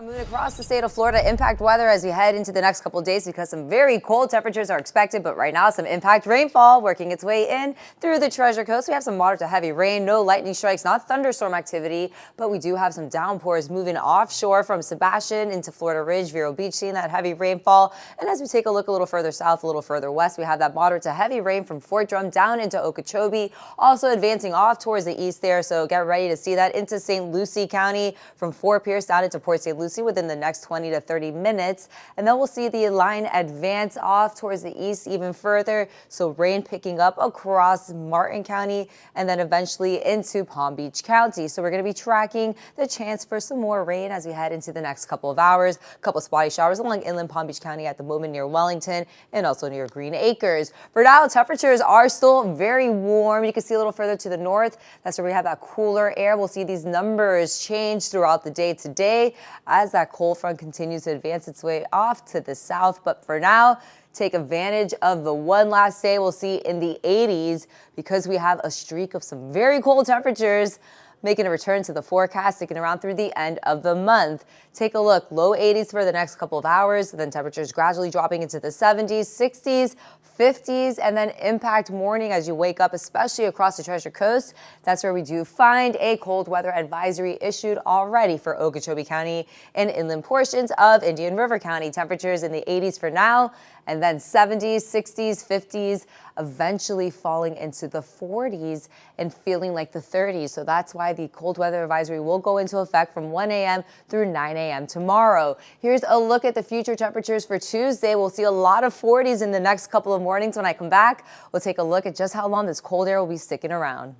Moving across the state of Florida, impact weather as we head into the next couple of days because some very cold temperatures are expected, but right now some impact rainfall working its way in through the Treasure Coast. We have some moderate to heavy rain, no lightning strikes, not thunderstorm activity, but we do have some downpours moving offshore from Sebastian into Florida Ridge, Vero Beach, seeing that heavy rainfall. And as we take a look a little further south, a little further west, we have that moderate to heavy rain from Fort Drum down into Okeechobee, also advancing off towards the east there. So get ready to see that into St. Lucie County from Fort Pierce down into Port St. Lucie within the next 20 to 30 minutes. And then we'll see the line advance off towards the east even further. So rain picking up across Martin County and then eventually into Palm Beach County. So we're going to be tracking the chance for some more rain as we head into the next couple of hours. A couple spotty showers along inland Palm Beach County at the moment near Wellington and also near Green Acres. For now, temperatures are still very warm. You can see a little further to the north. That's where we have that cooler air. We'll see these numbers change throughout the day today as that cold front continues to advance its way off to the south. But for now, take advantage of the one last day we'll see in the 80s because we have a streak of some very cold temperatures making a return to the forecast, sticking around through the end of the month. Take a look, low 80s for the next couple of hours, then temperatures gradually dropping into the 70s, 60s, 50s, and then impact morning as you wake up, especially across the Treasure Coast. That's where we do find a cold weather advisory issued already for Okeechobee County and inland portions of Indian River County. Temperatures in the 80s for now, and then 70s, 60s, 50s, eventually falling into the 40s and feeling like the 30s. So that's why the cold weather advisory will go into effect from 1 a.m. through 9 a.m. tomorrow. Here's a look at the future temperatures for Tuesday. We'll see a lot of 40s in the next couple of mornings. When I come back, we'll take a look at just how long this cold air will be sticking around.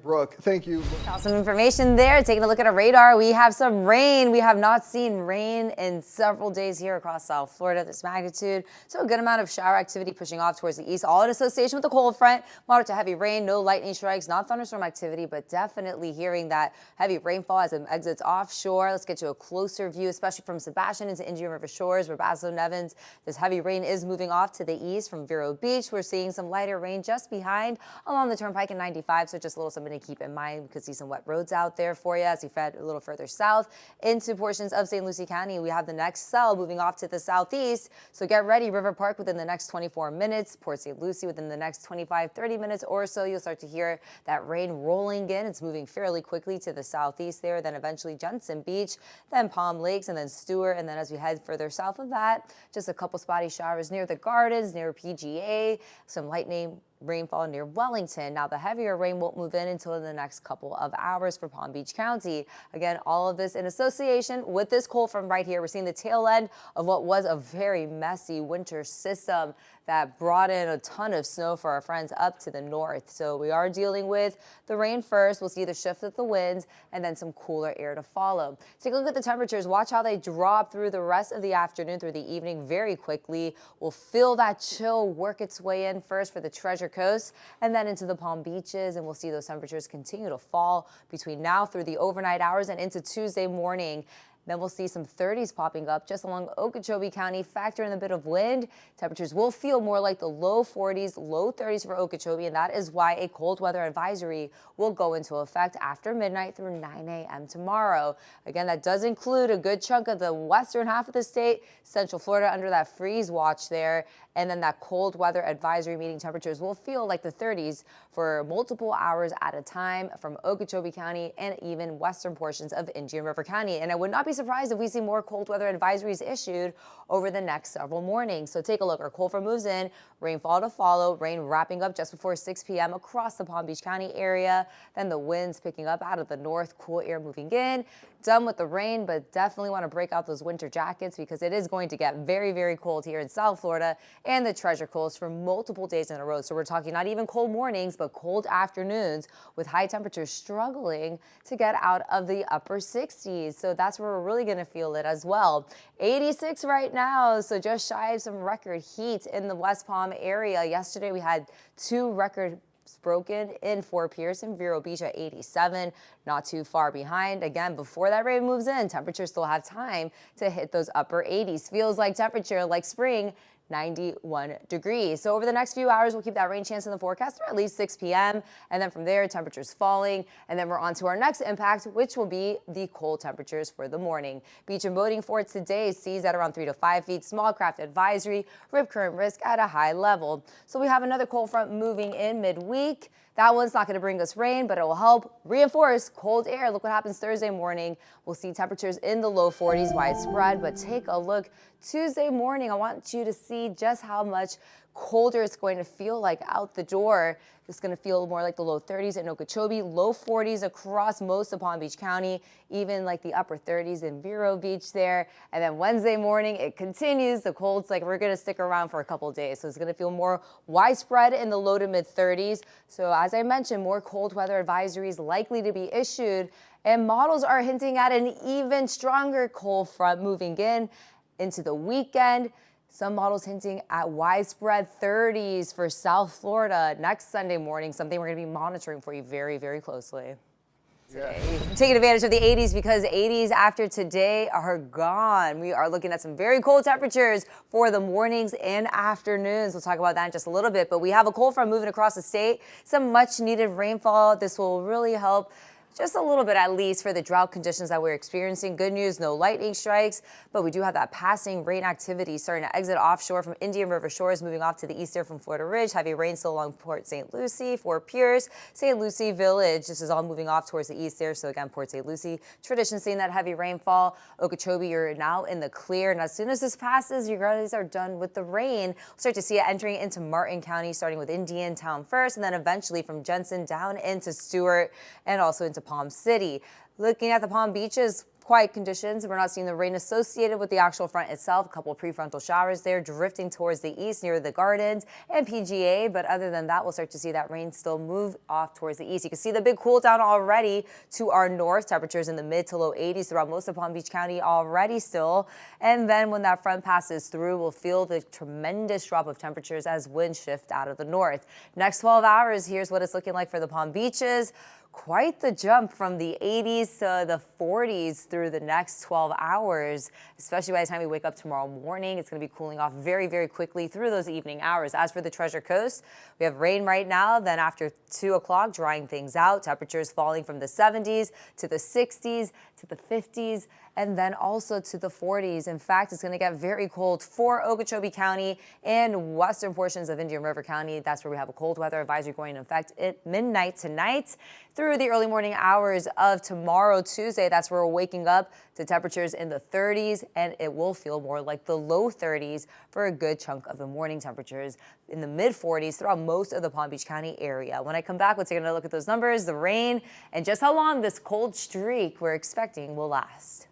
Brooke, thank you. Some information there. Taking a look at our radar, we have some rain. We have not seen rain in several days here across South Florida, this magnitude. So a good amount of shower activity pushing off towards the east, all in association with the cold front. Moderate to heavy rain, no lightning strikes, not thunderstorm activity, but definitely hearing that heavy rainfall as it exits offshore. Let's get you a closer view, especially from Sebastian into Indian River shores, where Basso Nevins. This heavy rain is moving off to the east from Vero Beach. We're seeing some lighter rain just behind along the Turnpike and 95, so just a little something to keep in mind. We could see some wet roads out there for you as we fed a little further south into portions of St. Lucie County. We have the next cell moving off to the southeast, so get ready. River Park within the next 24 minutes, Port St. Lucie within the next 25-30 minutes or so. You'll start to hear that rain rolling in. It's moving fairly quickly to the southeast there, then eventually Jensen Beach, then Palm Lakes, and then Stewart. And then as we head further south of that, just a couple spotty showers near the Gardens, near PGA, some lightning rainfall near Wellington. Now the heavier rain won't move in until the next couple of hours for Palm Beach County. Again, all of this in association with this cold front right here. We're seeing the tail end of what was a very messy winter system that brought in a ton of snow for our friends up to the north. So we are dealing with the rain first. We'll see the shift of the winds and then some cooler air to follow. Take a look at the temperatures. Watch how they drop through the rest of the afternoon, through the evening very quickly. We'll feel that chill work its way in first for the Treasure Coast and then into the Palm Beaches, and we'll see those temperatures continue to fall between now through the overnight hours and into Tuesday morning. Then we'll see some 30s popping up just along Okeechobee County. Factor in a bit of wind. Temperatures will feel more like the low 40s, low 30s for Okeechobee, and that is why a cold weather advisory will go into effect after midnight through 9 a.m. tomorrow. Again, that does include a good chunk of the western half of the state, Central Florida under that freeze watch there. And then that cold weather advisory, meaning temperatures will feel like the 30s for multiple hours at a time from Okeechobee County and even western portions of Indian River County. And I would not be surprised if we see more cold weather advisories issued over the next several mornings. So take a look. Our cold front moves in, rainfall to follow, rain wrapping up just before 6 p.m. across the Palm Beach County area. Then the winds picking up out of the north, cool air moving in. Done with the rain, but definitely want to break out those winter jackets because it is going to get very, very cold here in South Florida and the Treasure Coast for multiple days in a row. So we're talking not even cold mornings, but cold afternoons with high temperatures struggling to get out of the upper 60s. So that's where we're really going to feel it as well. 86 right now, so just shy of some record heat in the West Palm area. Yesterday we had 2 record broken in Fort Pierce and Vero Beach at 87, not too far behind. Again, before that rain moves in, temperatures still have time to hit those upper 80s. Feels like temperature like spring 91 degrees. So over the next few hours, we'll keep that rain chance in the forecast through at least 6 p.m. And then from there, temperatures falling. And then we're on to our next impact, which will be the cold temperatures for the morning. Beach and boating for today, seas at around 3 to 5 feet, small craft advisory, rip current risk at a high level. So we have another cold front moving in midweek. That one's not going to bring us rain, but it will help reinforce cold air. Look what happens Thursday morning. We'll see temperatures in the low 40s widespread, but take a look Tuesday morning. I want you to see just how much colder it's going to feel like out the door. It's going to feel more like the low 30s in Okeechobee, low 40s across most of Palm Beach County, even like the upper 30s in Vero Beach there. And then Wednesday morning, it continues. The cold's like we're going to stick around for a couple of days. So it's going to feel more widespread in the low to mid 30s. So as I mentioned, more cold weather advisories likely to be issued. And models are hinting at an even stronger cold front moving in into the weekend. Some models hinting at widespread 30s for South Florida next Sunday morning, something we're going to be monitoring for you very, very closely. Yeah. Taking advantage of the 80s because 80s after today are gone. We are looking at some very cold temperatures for the mornings and afternoons. We'll talk about that in just a little bit, but we have a cold front moving across the state, some much needed rainfall. This will really help just a little bit, at least, for the drought conditions that we're experiencing. Good news, no lightning strikes, but we do have that passing rain activity starting to exit offshore from Indian River shores, moving off to the east there from Florida Ridge. Heavy rain still along Port St. Lucie, Fort Pierce, St. Lucie Village. This is all moving off towards the east there. So again, Port St. Lucie, tradition seeing that heavy rainfall. Okeechobee, you're now in the clear. And as soon as this passes, you guys are done with the rain. We'll start to see it entering into Martin County, starting with Indiantown first, and then eventually from Jensen down into Stewart and also into Palm City. Looking at the Palm Beaches, quiet conditions. We're not seeing the rain associated with the actual front itself. A couple of prefrontal showers there drifting towards the east near the Gardens and PGA. But other than that, we'll start to see that rain still move off towards the east. You can see the big cool down already to our north. Temperatures in the mid to low 80s throughout most of Palm Beach County already still. And then when that front passes through, we'll feel the tremendous drop of temperatures as winds shift out of the north. Next 12 hours, here's what it's looking like for the Palm Beaches. Quite the jump from the 80s to the 40s through the next 12 hours, especially by the time we wake up tomorrow morning. It's going to be cooling off very, very quickly through those evening hours. As for the Treasure Coast, we have rain right now. Then after 2 o'clock, drying things out. Temperatures falling from the 70s to the 60s to the 50s. And then also to the 40s. In fact, it's going to get very cold for Okeechobee County and western portions of Indian River County. That's where we have a cold weather advisory going into effect at midnight tonight through the early morning hours of tomorrow, Tuesday. That's where we're waking up to temperatures in the 30s, and it will feel more like the low 30s for a good chunk of the morning. Temperatures in the mid 40s throughout most of the Palm Beach County area. When I come back, we'll take another look at those numbers, the rain, and just how long this cold streak we're expecting will last.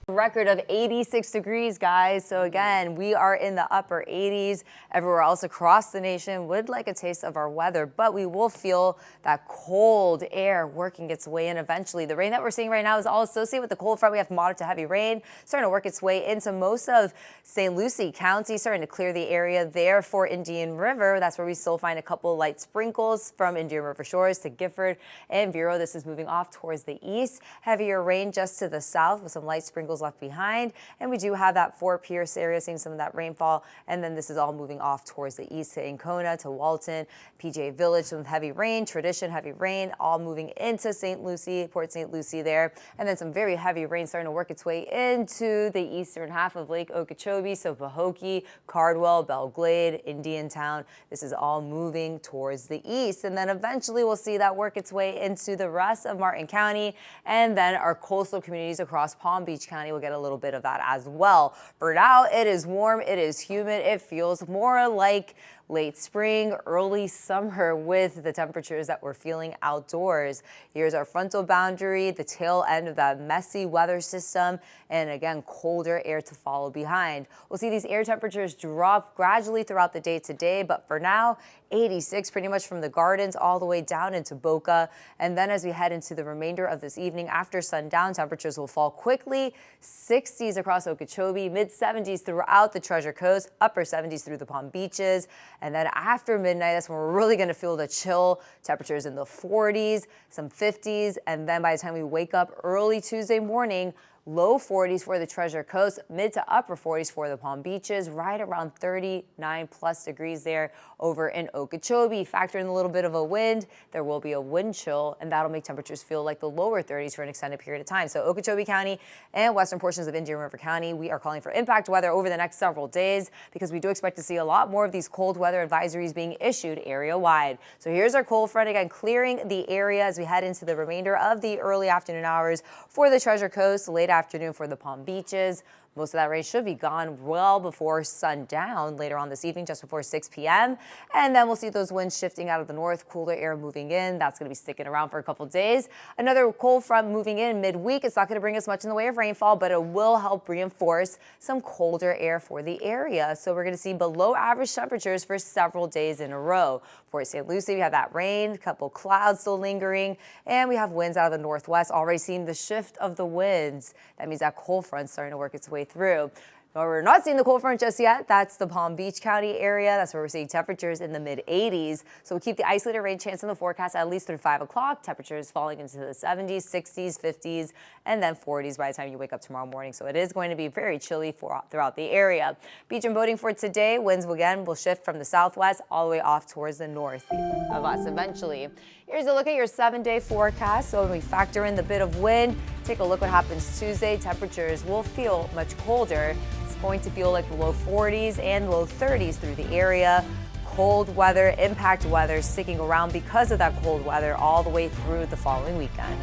Record of 86 degrees, guys. So again, we are in the upper 80s. Everywhere else across the nation would like a taste of our weather, but we will feel that cold air working its way in eventually. The rain that we're seeing right now is all associated with the cold front. We have moderate to heavy rain starting to work its way into most of St. Lucie County, starting to clear the area there for Indian River. That's where we still find a couple light sprinkles from Indian River shores to Gifford and Vero. This is moving off towards the east. Heavier rain just to the south with some light sprinkles left behind, and we do have that Fort Pierce area seeing some of that rainfall, and then this is all moving off towards the east to Ancona, to Walton, PGA Village with heavy rain, tradition heavy rain, all moving into St. Lucie, Port St. Lucie there, and then some very heavy rain starting to work its way into the eastern half of Lake Okeechobee, so Pahokee, Cardwell, Belle Glade, Indiantown. This is all moving towards the east, and then eventually we'll see that work its way into the rest of Martin County, and then our coastal communities across Palm Beach County will get a little bit of that as well. For now, it is warm, it is humid, it feels more like late spring, early summer with the temperatures that we're feeling outdoors. Here's our frontal boundary, the tail end of that messy weather system, and again, colder air to follow behind. We'll see these air temperatures drop gradually throughout the day today, but for now, 86 pretty much from the Gardens all the way down into Boca. And then as we head into the remainder of this evening after sundown, temperatures will fall quickly. 60s across Okeechobee, mid 70s throughout the Treasure Coast, upper 70s through the Palm Beaches. And then after midnight, that's when we're really going to feel the chill. Temperatures in the 40s, some 50s. And then by the time we wake up early Tuesday morning, low 40s for the Treasure Coast, mid to upper 40s for the Palm Beaches, right around 39 plus degrees there over in Okeechobee. Factor in a little bit of a wind. There will be a wind chill, and that'll make temperatures feel like the lower 30s for an extended period of time. So Okeechobee County and western portions of Indian River County, we are calling for impact weather over the next several days because we do expect to see a lot more of these cold weather advisories being issued area-wide. So here's our cold front again, clearing the area as we head into the remainder of the early afternoon hours for the Treasure Coast, late afternoon for the Palm Beaches. Most of that rain should be gone well before sundown later on this evening, just before 6 p.m. And then we'll see those winds shifting out of the north, cooler air moving in. That's going to be sticking around for a couple days. Another cold front moving in midweek. It's not going to bring us much in the way of rainfall, but it will help reinforce some colder air for the area. So we're going to see below average temperatures for several days in a row. For St. Lucie, we have that rain, a couple clouds still lingering, and we have winds out of the northwest. Already seeing the shift of the winds. That means that cold front starting to work its way through. Now, we're not seeing the cold front just yet. That's the Palm Beach County area. That's where we're seeing temperatures in the mid 80s. So we'll keep the isolated rain chance in the forecast at least through 5 o'clock. Temperatures falling into the 70s, 60s, 50s, and then 40s by the time you wake up tomorrow morning. So it is going to be very chilly throughout the area. Beach and boating for today. Winds again will shift from the southwest all the way off towards the north of us eventually. Here's a look at your 7-day forecast. So when we factor in the bit of wind, take a look what happens Tuesday. Temperatures will feel much colder. It's going to feel like the low 40s and low 30s through the area. Cold weather, impact weather sticking around because of that cold weather all the way through the following weekend.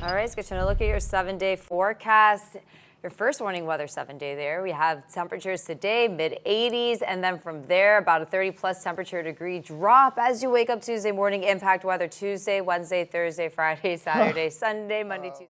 All right, let's get you a look at your 7-day forecast. Your first warning weather 7-day there. We have temperatures today, mid 80s, and then from there, about a 30 plus temperature degree drop as you wake up Tuesday morning. Impact weather Tuesday, Wednesday, Thursday, Friday, Saturday, Sunday, Monday, Tuesday.